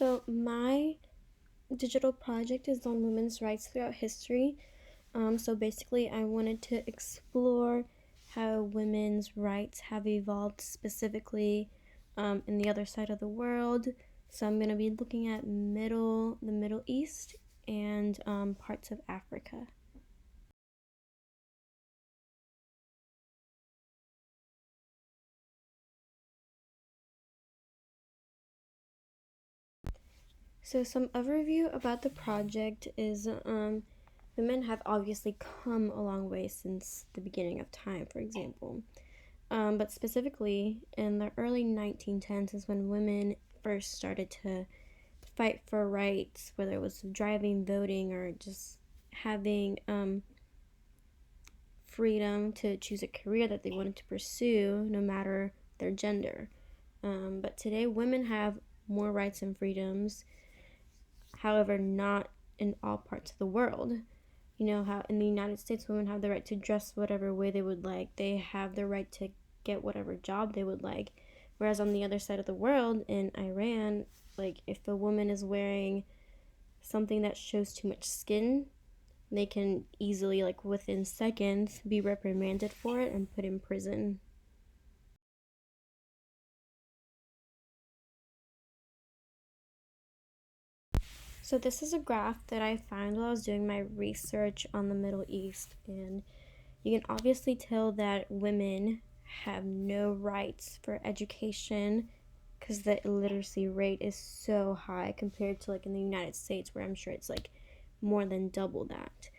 So my digital project is on women's rights throughout history. So basically, I wanted to explore how women's rights have evolved specifically in the other side of the world. So I'm going to be looking at the Middle East and parts of Africa. So some overview about the project is women have obviously come a long way since the beginning of time, for example. But specifically, in the early 1910s is when women first started to fight for rights, whether it was driving, voting, or just having freedom to choose a career that they wanted to pursue, no matter their gender. But today, women have more rights and freedoms, however, not in all parts of the world. You know how in the United States, women have the right to dress whatever way they would like, they have the right to get whatever job they would like. Whereas on the other side of the world, in Iran, like if a woman is wearing something that shows too much skin, they can easily, like within seconds, be reprimanded for it and put in prison. So this is a graph that I found while I was doing my research on the Middle East, and you can obviously tell that women have no rights for education because the illiteracy rate is so high compared to like in the United States, where I'm sure it's like more than double that.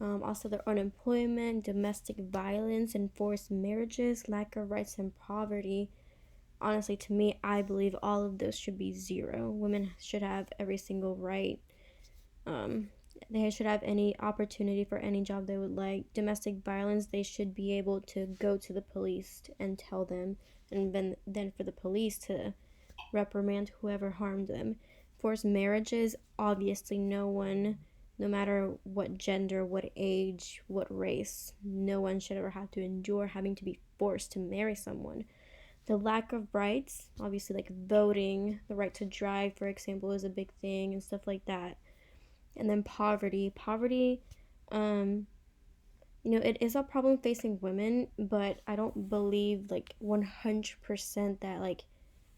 Also, their unemployment, domestic violence, and forced marriages, lack of rights, and poverty. Honestly, to me, I believe all of those should be zero. Women should have every single right. Um, they should have any opportunity for any job they would like. Domestic violence, they should be able to go to the police and tell them, and then for the police to reprimand whoever harmed them. Forced marriages, obviously, no one, no matter what gender, what age, what race, no one should ever have to endure having to be forced to marry someone. The lack of rights, obviously, like voting, the right to drive, for example, is a big thing and stuff like that. And then poverty, um, it is a problem facing women, but I don't believe like 100% that like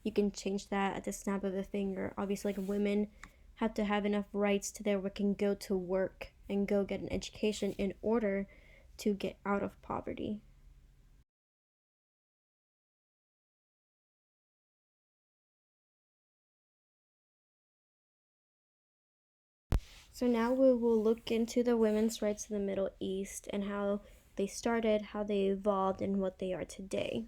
you can change that at the snap of a finger. Obviously, like women have to have enough rights to their work and go to work and go get an education in order to get out of poverty. So now we will look into the women's rights in the Middle East and how they started, how they evolved, and what they are today.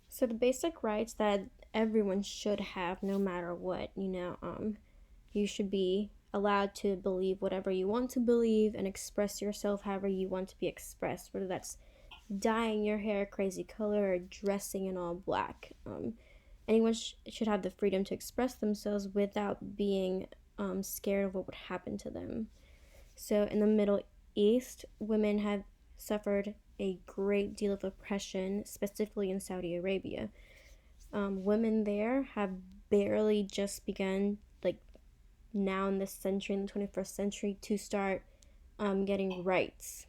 So the basic rights that everyone should have, no matter what, you should be allowed to believe whatever you want to believe and express yourself however you want to be expressed, whether that's dyeing your hair a crazy color or dressing in all black. Anyone should have the freedom to express themselves without being scared of what would happen to them. So in the Middle East, women have suffered a great deal of oppression, specifically in Saudi Arabia. Women there have barely just begun, like now in this century, in the 21st century, to start getting rights.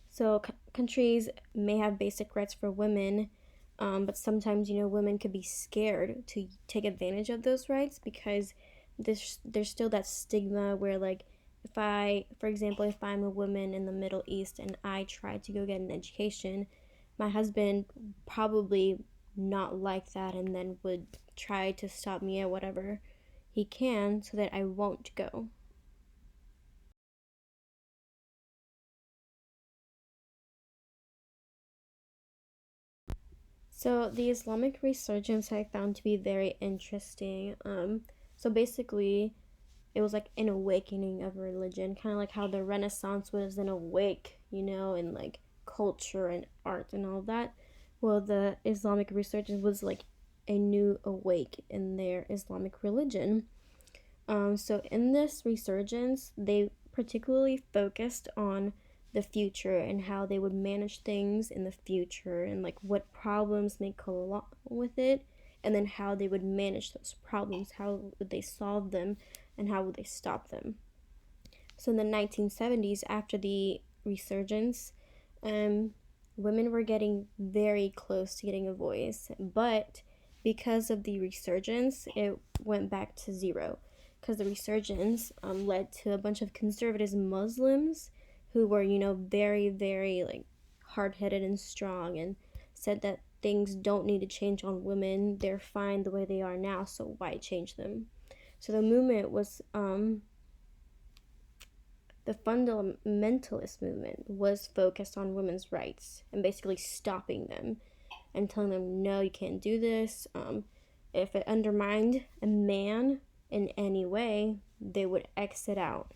So countries may have basic rights for women, but sometimes women could be scared to take advantage of those rights because there's still that stigma where like if I, for example, if I'm a woman in the Middle East and I try to go get an education, my husband probably not like that and then would try to stop me at whatever he can so that I won't go. So the Islamic resurgence I found to be very interesting. So basically, it was like an awakening of religion, kind of like how the Renaissance was an awake, in like culture and art and all that. Well, the Islamic resurgence was like a new awake in their Islamic religion. So in this resurgence, they particularly focused on the future and how they would manage things in the future and like what problems may come along with it, and then how they would manage those problems, how would they solve them, and how would they stop them. So in the 1970s, after the resurgence, um, women were getting very close to getting a voice, but because of the resurgence, it went back to zero. Because the resurgence led to a bunch of conservative Muslims who were, very, very like hard-headed and strong, and said that things don't need to change on women. They're fine the way they are now, so why change them? So the movement was the fundamentalist movement was focused on women's rights and basically stopping them and telling them, no, you can't do this. If it undermined a man in any way, they would exit out.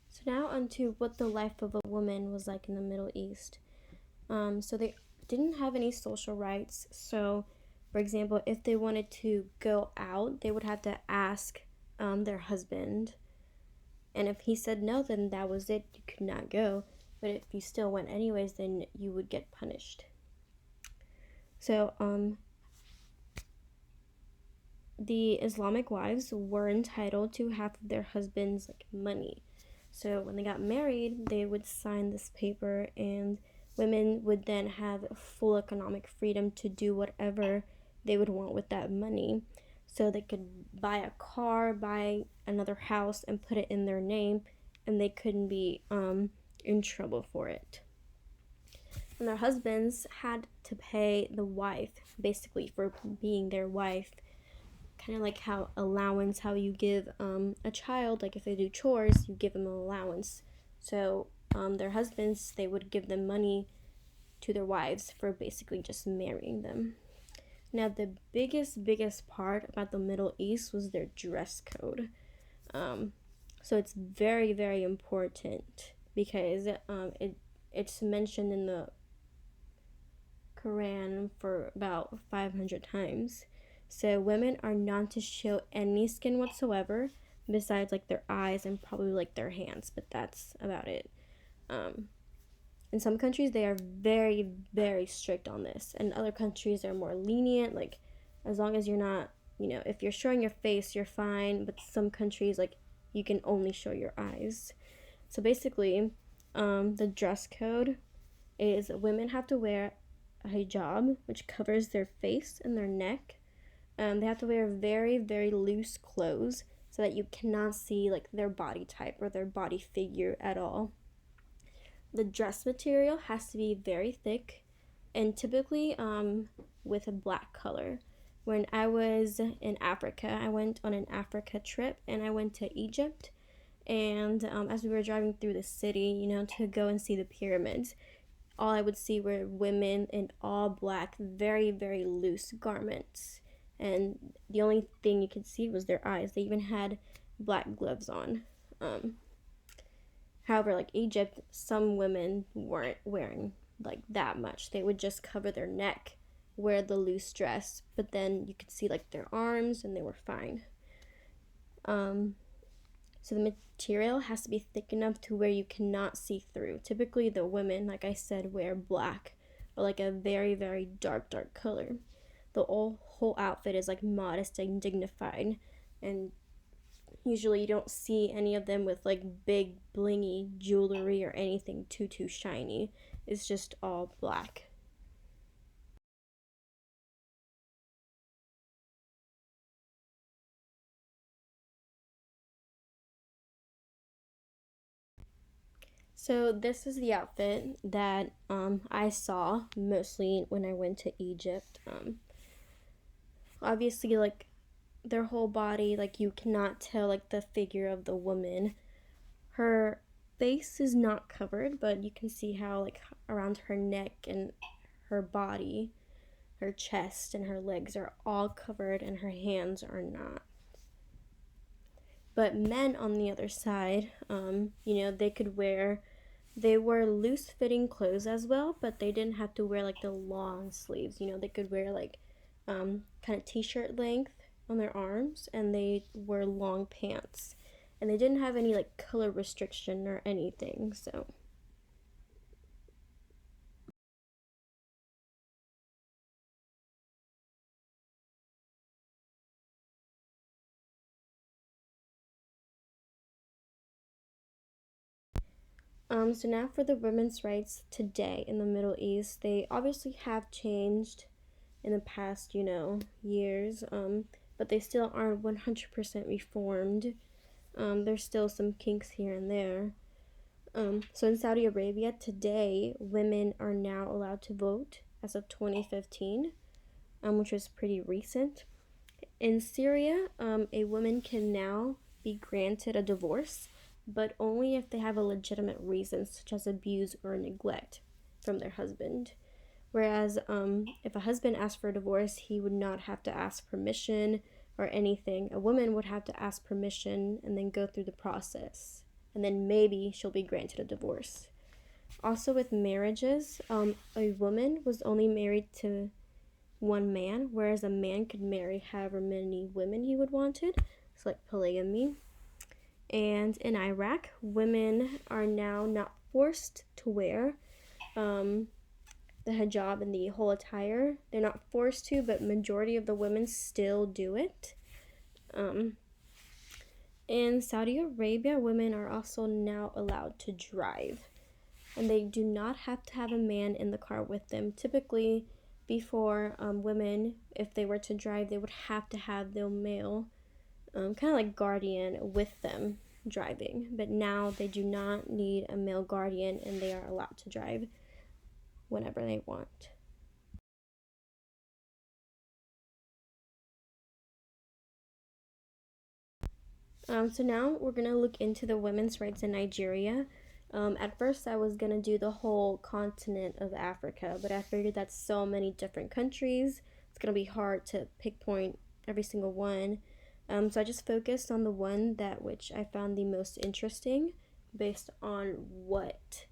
So now onto what the life of a woman was like in the Middle East. So they didn't have any social rights. So, for example, if they wanted to go out, they would have to ask their husband. And if he said no, then that was it. You could not go. But if you still went anyways, then you would get punished. So, the Islamic wives were entitled to half of their husband's money. So when they got married, they would sign this paper, and women would then have full economic freedom to do whatever they would want with that money. So they could buy a car, buy another house, and put it in their name, and they couldn't be in trouble for it. And their husbands had to pay the wife, basically, for being their wife. Kind of like how allowance, how you give a child, like if they do chores, you give them an allowance. So their husbands, they would give them money to their wives for basically just marrying them. Now, the biggest part about the Middle East was their dress code. So it's very, very important because it's mentioned in the Quran for about 500 times. So women are not to show any skin whatsoever besides like their eyes and probably like their hands, but that's about it. In some countries, they are very, very strict on this. And other countries are more lenient. Like, as long as you're not, if you're showing your face, you're fine. But some countries, like, you can only show your eyes. So basically, the dress code is women have to wear a hijab, which covers their face and their neck. They have to wear very, very loose clothes so that you cannot see, like, their body type or their body figure at all. The dress material has to be very thick and typically with a black color. When I was in Africa, I went on an Africa trip and I went to Egypt. And as we were driving through the city, to go and see the pyramids, all I would see were women in all black, very, very loose garments. And the only thing you could see was their eyes. They even had black gloves on. However, like Egypt, some women weren't wearing like that much. They would just cover their neck, wear the loose dress, but then you could see like their arms and they were fine. So the material has to be thick enough to where you cannot see through. Typically the women, like I said, wear black or like a very, very dark color. The whole outfit is like modest and dignified, and usually you don't see any of them with like big blingy jewelry or anything too shiny. It's just all black. So this is the outfit that I saw mostly when I went to Egypt. Obviously, like their whole body, like you cannot tell like the figure of the woman. Her face is not covered, but you can see how like around her neck and her body, her chest and her legs are all covered and her hands are not. But men on the other side, they wore loose fitting clothes as well, but they didn't have to wear like the long sleeves. They could wear like kind of t-shirt length on their arms, and they wear long pants. and they didn't have any like color restriction or anything. So now for the women's rights today in the Middle East, they obviously have changed in the past, years, but they still aren't 100% reformed. There's still some kinks here and there. So in Saudi Arabia today, women are now allowed to vote as of 2015, which is pretty recent. In Syria, a woman can now be granted a divorce, but only if they have a legitimate reason, such as abuse or neglect from their husband. Whereas if a husband asked for a divorce, he would not have to ask permission or anything. A woman would have to ask permission and then go through the process. And then maybe she'll be granted a divorce. Also, with marriages, a woman was only married to one man, whereas a man could marry however many women he would wanted. It's like polygamy. And in Iraq, women are now not forced to wear the hijab and the whole attire. They're not forced to, but majority of the women still do it. In Saudi Arabia, women are also now allowed to drive, and they do not have to have a man in the car with them. Typically, before women, if they were to drive, they would have to have their male, kind of like guardian, with them driving. But now they do not need a male guardian, and they are allowed to drive whenever they want. So now we're gonna look into the women's rights in Nigeria. At first, I was gonna do the whole continent of Africa, but I figured that's so many different countries. It's gonna be hard to pinpoint every single one. So I just focused on the one that which I found the most interesting, based on what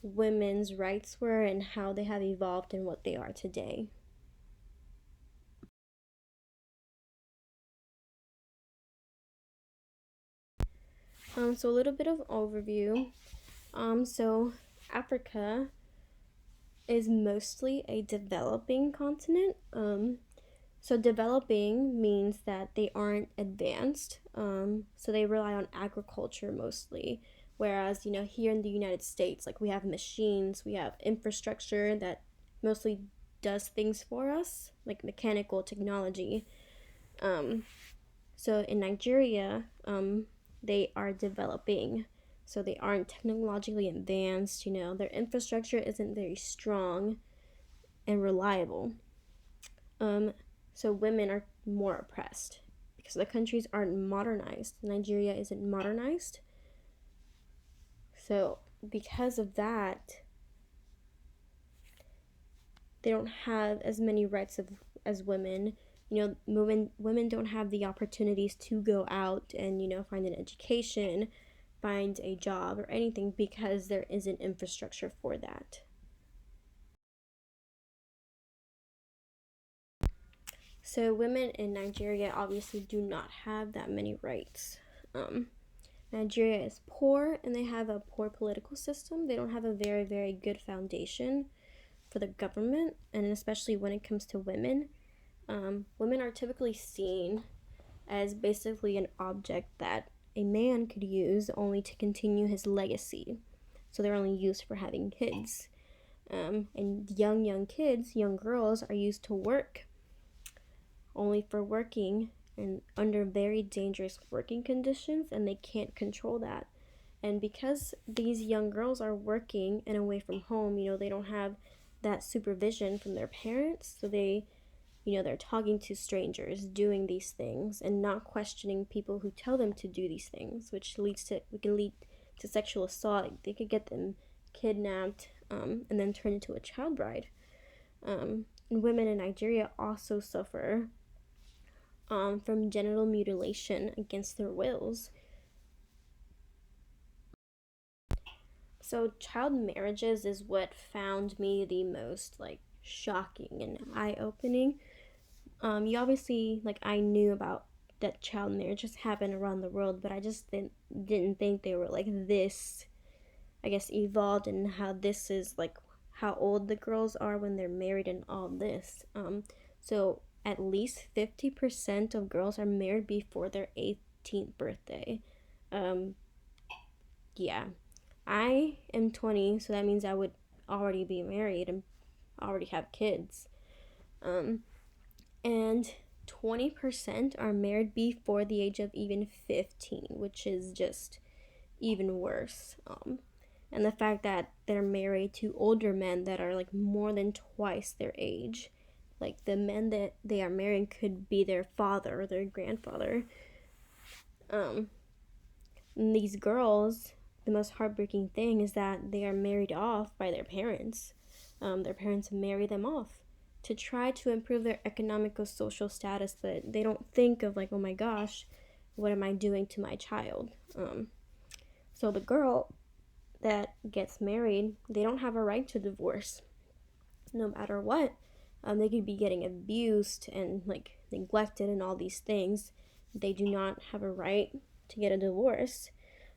women's rights were and how they have evolved and what they are today. So a little bit of overview. So Africa is mostly a developing continent. So developing means that they aren't advanced. So they rely on agriculture mostly. Whereas, here in the United States, like we have machines, we have infrastructure that mostly does things for us, like mechanical technology. So in Nigeria, they are developing. So they aren't technologically advanced, their infrastructure isn't very strong and reliable. So women are more oppressed because the countries aren't modernized. Nigeria isn't modernized. So because of that, they don't have as many rights as women. Women don't have the opportunities to go out and, find an education, find a job or anything because there isn't infrastructure for that. So women in Nigeria obviously do not have that many rights. Nigeria is poor and they have a poor political system. They don't have a very, very good foundation for the government, and especially when it comes to women. Women are typically seen as basically an object that a man could use only to continue his legacy. So they're only used for having kids. And young kids, young girls, are used to work only for working and under very dangerous working conditions, and they can't control that. And because these young girls are working and away from home, they don't have that supervision from their parents, so they're talking to strangers, doing these things, and not questioning people who tell them to do these things, which can lead to sexual assault. They could get them kidnapped, and then turned into a child bride. And women in Nigeria also suffer from genital mutilation against their wills. So child marriages is what found me the most shocking and eye-opening. You obviously, I knew about that child marriages happen around the world, but I just didn't think they were like this, I guess, evolved, and how this is like how old the girls are when they're married and all this. So at least 50% of girls are married before their 18th birthday. Um, yeah, I am 20, so that means I would already be married and already have kids. Um, and 20% are married before the age of even 15, which is just even worse. And the fact that they're married to older men that are like more than twice their age. Like the men that they are marrying could be their father or their grandfather. Um, and these girls, the most heartbreaking thing is that they are married off by their parents. Their parents marry them off to try to improve their economic or social status, but they don't think of like, oh my gosh, what am I doing to my child? So the girl that gets married, they don't have a right to divorce, no matter what. They could be getting abused and like neglected and all these things. They do not have a right to get a divorce,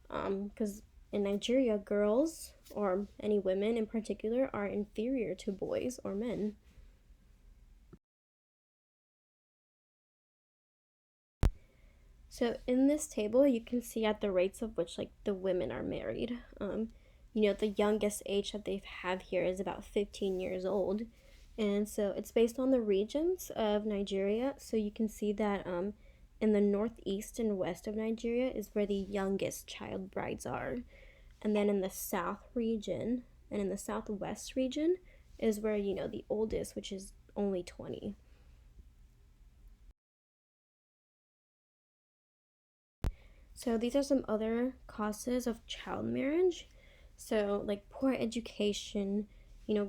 because in Nigeria, girls or any women in particular are inferior to boys or men. So in this table, you can see at the rates of which like the women are married. The youngest age that they have here is about 15 years old, and so it's based on the regions of Nigeria. So you can see that in the northeast and west of Nigeria is where the youngest child brides are, and then in the south region and in the southwest region is where the oldest, which is only 20. So these are some other causes of child marriage. So like poor education,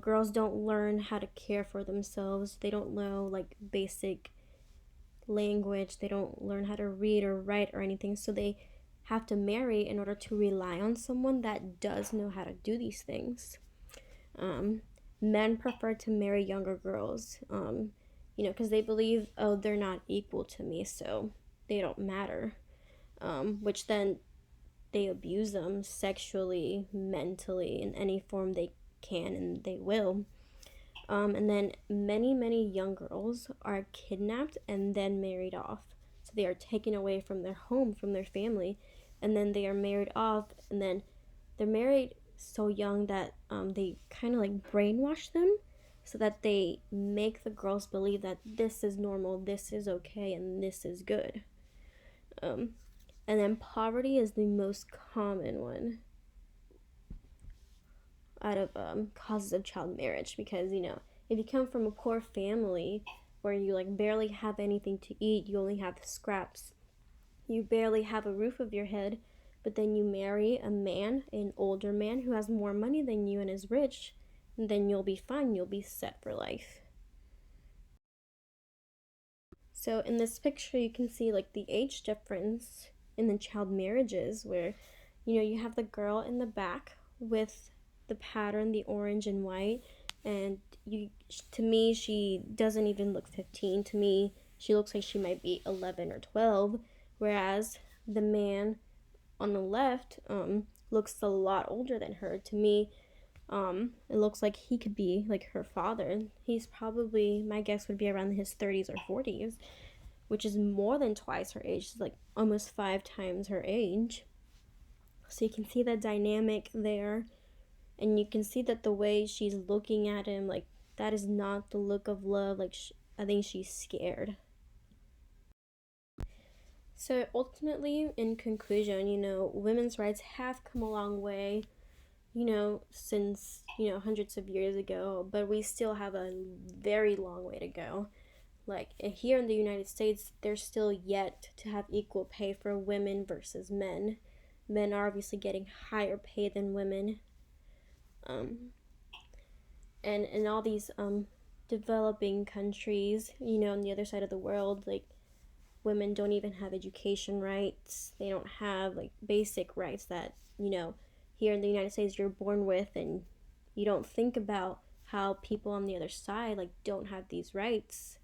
girls don't learn how to care for themselves. They don't know like basic language. They don't learn how to read or write or anything. So they have to marry in order to rely on someone that does know how to do these things. Um, Men prefer to marry younger girls, because they believe, oh, they're not equal to me, so they don't matter. Which then they abuse them sexually, mentally, in any form they can and they will. And then many young girls are kidnapped and then married off. So they are taken away from their home, from their family, and then they are married off, and then they're married so young that they kind of like brainwash them so that they make the girls believe that this is normal, this is okay, and this is good. Um, and then poverty is the most common one out of causes of child marriage, because if you come from a poor family where you like barely have anything to eat, you only have scraps, you barely have a roof over your head, but then you marry a man, an older man who has more money than you and is rich, then you'll be fine, you'll be set for life. So in this picture you can see like the age difference in the child marriages, where you have the girl in the back with the pattern, the orange and white, and you to me she doesn't even look 15. To me she looks like she might be 11 or 12, whereas the man on the left looks a lot older than her. To me, it looks like he could be like her father. He's probably, my guess would be around his 30s or 40s, which is more than twice her age. She's like almost 5 times her age. So you can see the dynamic there, and you can see that the way she's looking at him, like that is not the look of love. Like I think she's scared. So ultimately, in conclusion, women's rights have come a long way, since, hundreds of years ago, but we still have a very long way to go. Like here in the United States, there's still yet to have equal pay for women versus men. Men are obviously getting higher pay than women. Um, and in all these developing countries, on the other side of the world, like women don't even have education rights. They don't have like basic rights that, here in the United States you're born with, and you don't think about how people on the other side like don't have these rights.